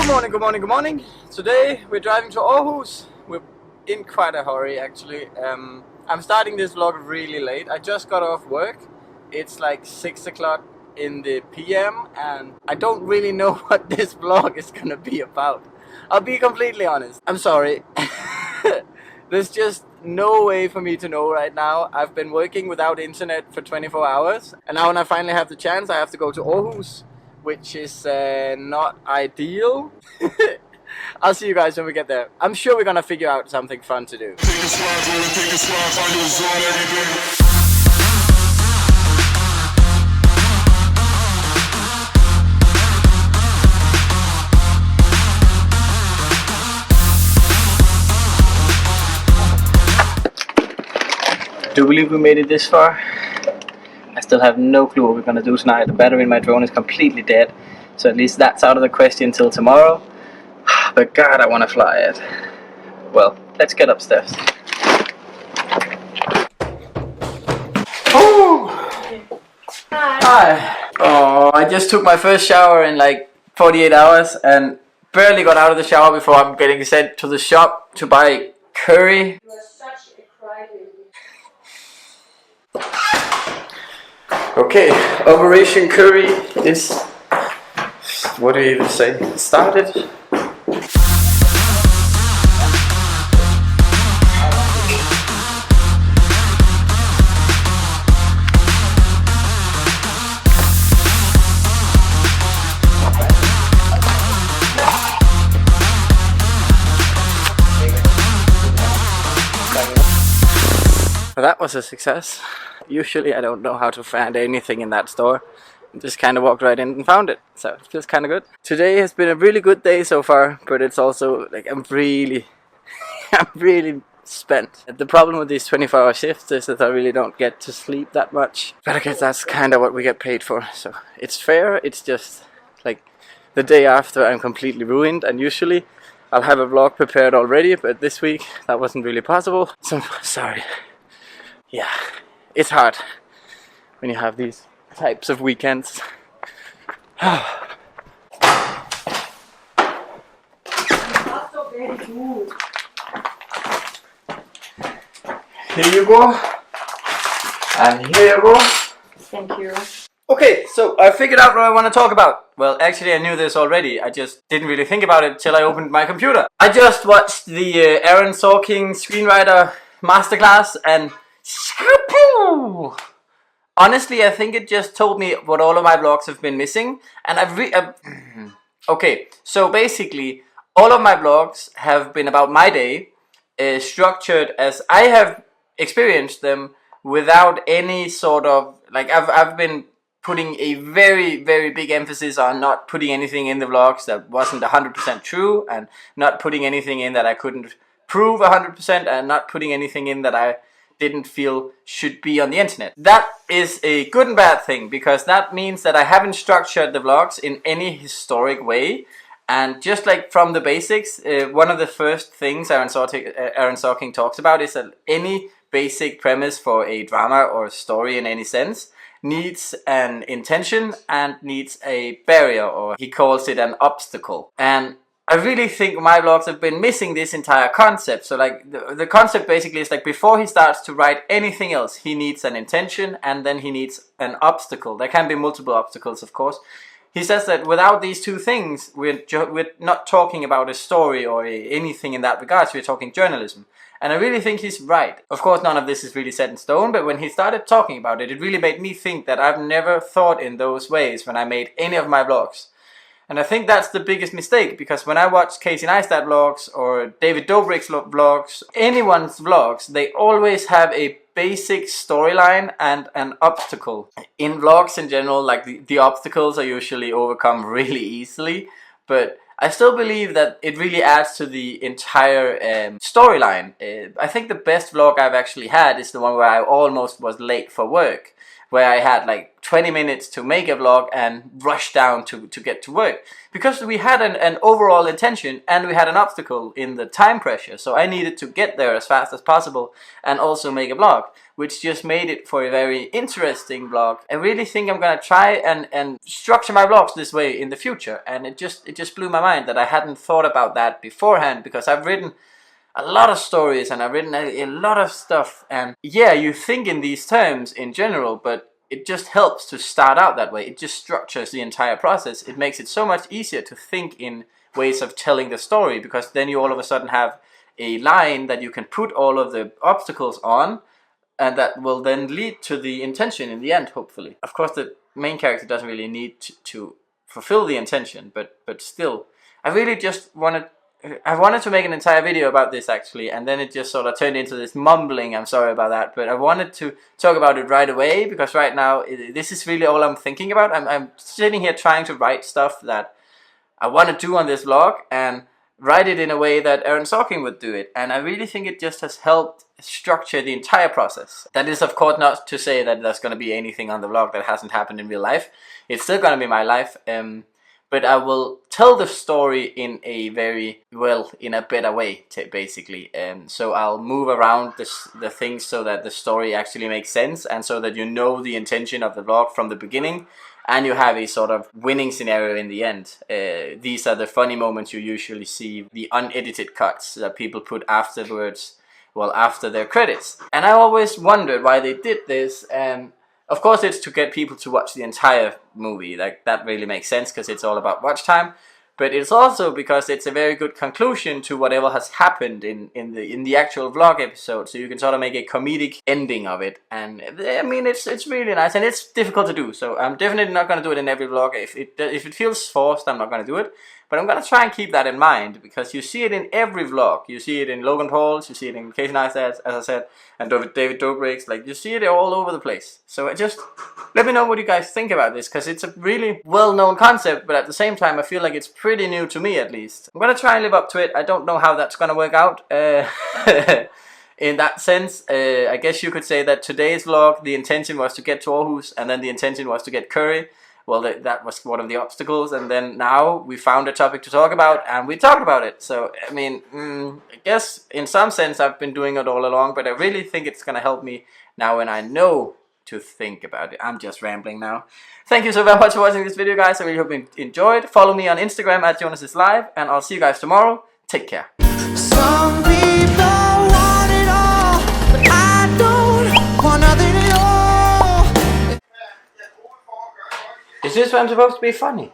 Good morning, good morning. Today we're driving to Aarhus. We're in quite a hurry actually. I'm starting this vlog really late. I just got off work. It's like 6 o'clock in the PM and I don't really know what this vlog is gonna be about. I'll be completely honest. I'm sorry. There's just no way for me to know right now. I've been working without internet for 24 hours and now when I finally have the chance I have to go to Aarhus, which is not ideal. I'll see you guys when we get there. I'm sure we're gonna figure out something fun to do. Do you believe we made it this far? I still have no clue what we're gonna do tonight. The battery in my drone is completely dead, so at least that's out of the question until tomorrow. But God, I want to fly it. Well, let's get upstairs. Oh! Hi! Oh, I just took my first shower in like 48 hours and barely got out of the shower before I'm getting sent to the shop to buy curry. You are such a crybaby. Okay, Operation Curry is, what do you even say, started. Well, that was a success. Usually I don't know how to find anything in that store. I just kind of walked right in and found it. So it feels kind of good. Today has been a really good day so far, but it's also like I'm really spent. The problem with these 24-hour shifts is that I really don't get to sleep that much. But I guess that's kind of what we get paid for. So it's fair. It's just like the day after I'm completely ruined, and usually I'll have a vlog prepared already, but this week that wasn't really possible. So sorry. Yeah, it's hard when you have these types of weekends. Here you go. And here you go. Thank you. Okay, so I figured out what I want to talk about. Well, actually I knew this already. I just didn't really think about it till I opened my computer. I just watched the Aaron Sorkin screenwriter masterclass and honestly, I think it just told me what all of my vlogs have been missing. And okay, so basically, all of my vlogs have been about my day, structured as I have experienced them without any sort of, like, I've been putting a very big emphasis on not putting anything in the vlogs that wasn't 100% true, and not putting anything in that I couldn't prove 100%, and not putting anything in that I didn't feel should be on the internet. That is a good and bad thing, because that means that I haven't structured the vlogs in any historic way. And just like from the basics, one of the first things Aaron Sorkin talks about is that any basic premise for a drama or a story in any sense needs an intention and needs a barrier, or he calls it an obstacle. And I really think my vlogs have been missing this entire concept. So like the concept basically is like before he starts to write anything else, he needs an intention and then he needs an obstacle. There can be multiple obstacles, of course. He says that without these two things, we're not talking about a story or anything in that regards. We're talking journalism. And I really think he's right. Of course, none of this is really set in stone, but when he started talking about it, it really made me think that I've never thought in those ways when I made any of my vlogs. And I think that's the biggest mistake, because when I watch Casey Neistat vlogs or David Dobrik's vlogs, anyone's vlogs, they always have a basic storyline and an obstacle. In vlogs in general, like the obstacles are usually overcome really easily, but I still believe that it really adds to the entire storyline. I think the best vlog I've actually had is the one where I almost was late for work, where I had like 20 minutes to make a vlog and rush down to get to work. Because we had an overall intention and we had an obstacle in the time pressure. So I needed to get there as fast as possible and also make a vlog. which just made it for a very interesting vlog. I really think I'm gonna try and structure my vlogs this way in the future, and it just blew my mind that I hadn't thought about that beforehand, because I've written a lot of stories and I've written a lot of stuff, and yeah, you think in these terms in general, but it just helps to start out that way. It just structures the entire process. It makes it so much easier to think in ways of telling the story, because then you all of a sudden have a line that you can put all of the obstacles on, and that will then lead to the intention in the end, hopefully. Of course, the main character doesn't really need to fulfill the intention, but still, I really just wanted to make an entire video about this actually, and then it just sort of turned into this mumbling. I'm sorry about that, but I wanted to talk about it right away, because right now this is really all I'm thinking about. I'm sitting here trying to write stuff that I want to do on this vlog, and write it in a way that Aaron Sorkin would do it, and I really think it just has helped structure the entire process. That is of course not to say that there's going to be anything on the vlog that hasn't happened in real life. It's still going to be my life, but I will tell the story in a better way, basically. So I'll move around the things so that the story actually makes sense, and so that you know the intention of the vlog from the beginning, and you have a sort of winning scenario in the end. These are the funny moments you usually see, the unedited cuts that people put afterwards, well, after their credits. And I always wondered why they did this, and of course it's to get people to watch the entire movie. Like, that really makes sense, because it's all about watch time. But it's also because it's a very good conclusion to whatever has happened in the actual vlog episode, so you can sort of make a comedic ending of it. And I mean, it's really nice, and it's difficult to do. So I'm definitely not going to do it in every vlog. If it feels forced, I'm not going to do it. But I'm going to try and keep that in mind, because you see it in every vlog. You see it in Logan Paul's, you see it in Casey Neistat's, as I said, and David Dobrik's. Like, you see it all over the place. So just let me know what you guys think about this, because it's a really well-known concept, but at the same time I feel like it's pretty new to me, at least. I'm going to try and live up to it. I don't know how that's going to work out. In that sense, I guess you could say that today's vlog, the intention was to get to Aarhus, and then the intention was to get curry. Well, that was one of the obstacles, and then now we found a topic to talk about, and we talked about it. So, I mean, I guess in some sense I've been doing it all along, but I really think it's going to help me now when I know to think about it. I'm just rambling now. Thank you so very much for watching this video, guys. I really hope you enjoyed. Follow me on Instagram at Jonasislive, and I'll see you guys tomorrow. Take care. Some people want it all, but I don't want nothing at all. Is this one supposed to be funny?